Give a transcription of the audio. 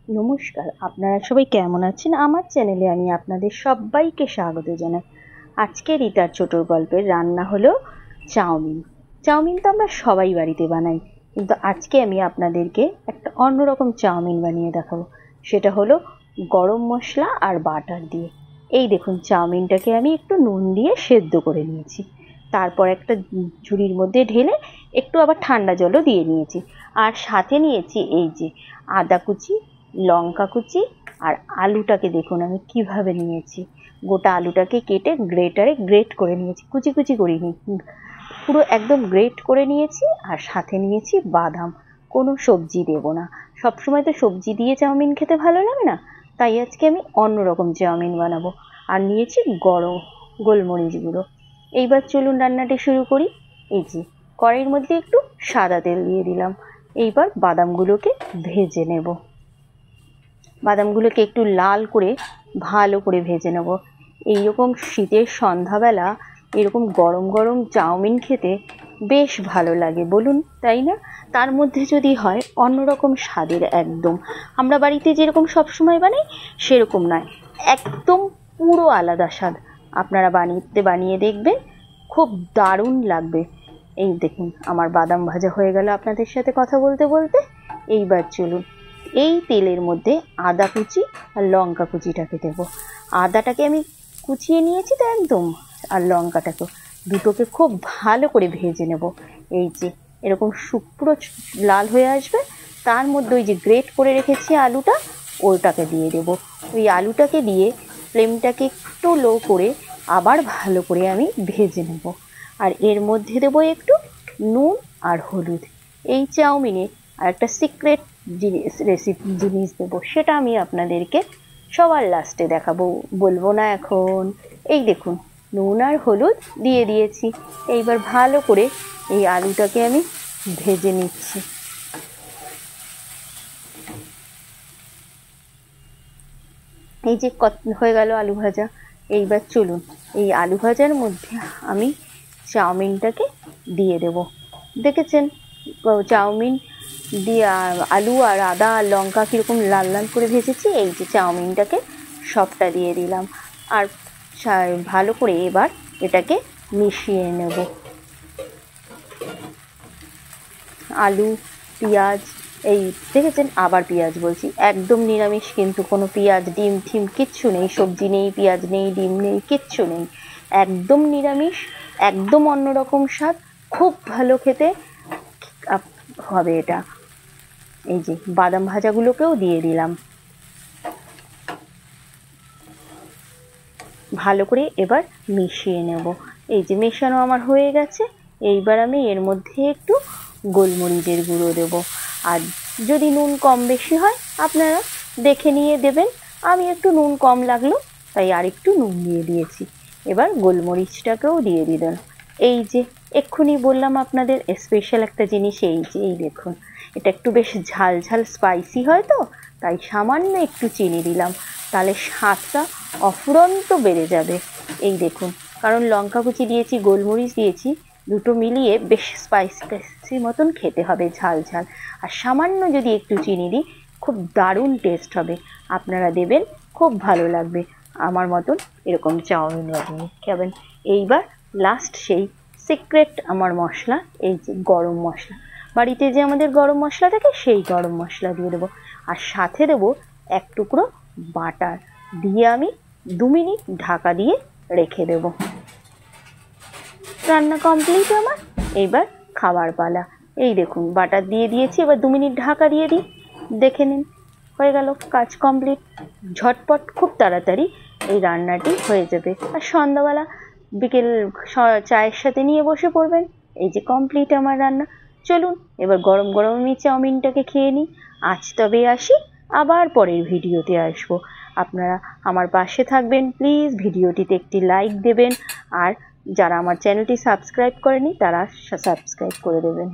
নমস্কার, আপনারা সবাই কেমন আছেন? আমার চ্যানেলে আমি আপনাদের সবাইকে স্বাগত জানাই। আজকে রিতার ছোট গল্পের রান্না হলো চাউমিন। চাউমিন তো আমরা সবাই বাড়িতে বানাই, কিন্তু আজকে আমি আপনাদেরকে একটা অন্যরকম চাউমিন বানিয়ে দেখাবো। সেটা হলো গরম মশলা আর বাটার দিয়ে। এই দেখুন, চাউমিনটাকে আমি একটু নুন দিয়ে সেদ্ধ করে নিয়েছি। তারপর একটা ঝুড়ির মধ্যে ঢেলে একটু আবার ঠান্ডা জলও দিয়ে নিয়েছি। আর সাথে নিয়েছি এই যে আদা কুচি, লঙ্কা কুচি, আর আলুটাকে দেখুন আমি কিভাবে নিয়েছি। গোটা আলুটাকে কেটে গ্রেটারে গ্রেট করে নিয়েছি, কুচি কুচি করিনি, পুরো একদম গ্রেট করে নিয়েছি। আর সাথে নিয়েছি বাদাম। কোনো সবজি দেব না, সবসময় তো সবজি দিয়ে চাউমিন খেতে ভালো লাগে না, তাই আজকে আমি অন্যরকম চাউমিন বানাবো। আর নিয়েছি গরম গোলমরিচ গুঁড়ো। এইবার চলুন রান্নাটি শুরু করি। এই যে কড়াইয়ের মধ্যে একটু সাদা তেল দিয়ে দিলাম। এইবার বাদামগুলোকে ভেজে নেব। বাদামগুলোকে একটু লাল করে ভালো করে ভেজে নেব। এইরকম শীতের সন্ধ্যাবেলা এরকম গরম গরম চাউমিন খেতে বেশ ভালো লাগে, বলুন তাই না? তার মধ্যে যদি হয় অন্যরকম স্বাদের, একদম আমরা বাড়িতে যেরকম সবসময় বানাই সেরকম নয়, একদম পুরো আলাদা স্বাদ। আপনারা বানিয়ে দেখবেন, খুব দারুণ লাগবে। এই দেখুন আমার বাদাম ভাজা হয়ে গেল আপনাদের সাথে কথা বলতে বলতে। এইবার চলুন এই তেলের মধ্যে আদা কুচি আর লঙ্কা কুচিটাকে দেবো। আদাটাকে আমি কুচিয়ে নিয়েছি তো একদম, আর লঙ্কাটাকে দুটোকে খুব ভালো করে ভেজে নেব। এই যে এরকম পুরো লাল হয়ে আসবে, তার মধ্যে ওই যে গ্রেট করে রেখেছি আলুটা, ওটাকে দিয়ে দেবো। ওই আলুটাকে দিয়ে ফ্লেমটাকে একটু লো করে আবার ভালো করে আমি ভেজে নেব। আর এর মধ্যে দেবো একটু নুন আর হলুদ। এই চাউমিনে আর একটা সিক্রেট জিনিস দেবো, সেটা আমি আপনাদেরকে সবার লাস্টে দেখাবো, বলবো না এখন। এই দেখুন নুন আর হলুদ দিয়ে দিয়েছি। এইবার ভালো করে এই আলুটাকে আমি ভেজে নিচ্ছি। এই যে হয়ে গেল আলু ভাজা। এইবার চলুন এই আলু ভাজার মধ্যে আমি চাউমিনটাকে দিয়ে দেব। দেখেছেন চাউমিন দিয়ে আলু আর আদা আর লঙ্কা কীরকম লাল লাল করে ভেজেছি। এই যে চাউমিনটাকে সবটা দিয়ে দিলাম, আর ভালো করে এবার এটাকে মিশিয়ে নেব। আলু, পেঁয়াজ, এই দেখেছেন আবার পেঁয়াজ বলছি, একদম নিরামিষ, কিন্তু কোনো পেঁয়াজ ডিম ঠিম কিচ্ছু নেই, সবজি নেই, পেঁয়াজ নেই, ডিম নেই, কিচ্ছু নেই, একদম নিরামিষ, একদম অন্যরকম স্বাদ, খুব ভালো খেতে হবে এটা। এই যে বাদাম ভাজাগুলোকেও দিয়ে দিলাম। ভালো করে এবার মিশিয়ে নেব। এই যে মেশানো আমার হয়ে গেছে। এইবার আমি এর মধ্যে একটু গোলমরিচের গুঁড়ো দেব। আর যদি নুন কম বেশি হয় আপনারা দেখে নিয়ে দেবেন। আমি একটু নুন কম লাগলো তাই আর একটু নুন দিয়ে দিয়েছি। এবার গোলমরিচটাকেও দিয়ে দিলেন। এই যে এক্ষুনি বললাম আপনাদের স্পেশাল একটা জিনিস, এই যে এই দেখুন এটা একটু বেশ ঝাল ঝাল স্পাইসি হয় তো, তাই সামান্য একটু চিনি দিলাম, তাহলে স্বাদটা অফুরন্ত বেড়ে যাবে। এই দেখুন, কারণ লঙ্কা কুচি দিয়েছি, গোলমরিচ দিয়েছি, দুটো মিলিয়ে বেশ স্পাইসি মতন খেতে হবে, ঝাল ঝাল। আর সামান্য যদি একটু চিনি দিই খুব দারুণ টেস্ট হবে, আপনারা দেবেন, খুব ভালো লাগবে। আমার মতন এরকম চাউমিন বানিয়ে খাবেন। এইবার লাস্ট সেই সিক্রেট আমার মশলা, এই যে গরম মশলা, বাড়িতে যে আমাদের গরম মশলা থাকে সেই গরম মশলা দিয়ে দেবো। আর সাথে দেবো এক টুকরো বাটার, দিয়ে আমি 2 মিনিট ঢাকা দিয়ে রেখে দেব। রান্না কমপ্লিট আমার। এইবার খাবার পালা। এই দেখুন বাটার দিয়ে দিয়েছি, এবার 2 মিনিট ঢাকা দিয়ে দিই, দেখে নিন হয়ে গেল, কাজ কমপ্লিট। ঝটপট খুব তাড়াতাড়ি এই রান্নাটি হয়ে যাবে, আর সন্ধ্যাবেলা বিকেল চায়ের সাথে নিয়ে বসে পড়বেন। এই যে কমপ্লিট আমার রান্না। চলুন এবার গরম গরম আমি চাউমিনটাকে খেয়ে নিই। আজ তবে আসি, আবার পরের ভিডিওতে আসবো। আপনারা আমার পাশে থাকবেন প্লিজ, ভিডিওটিতে একটি লাইক দেবেন, আর যারা আমার চ্যানেলটি সাবস্ক্রাইব করেনি তারা সাবস্ক্রাইব করে দেবেন।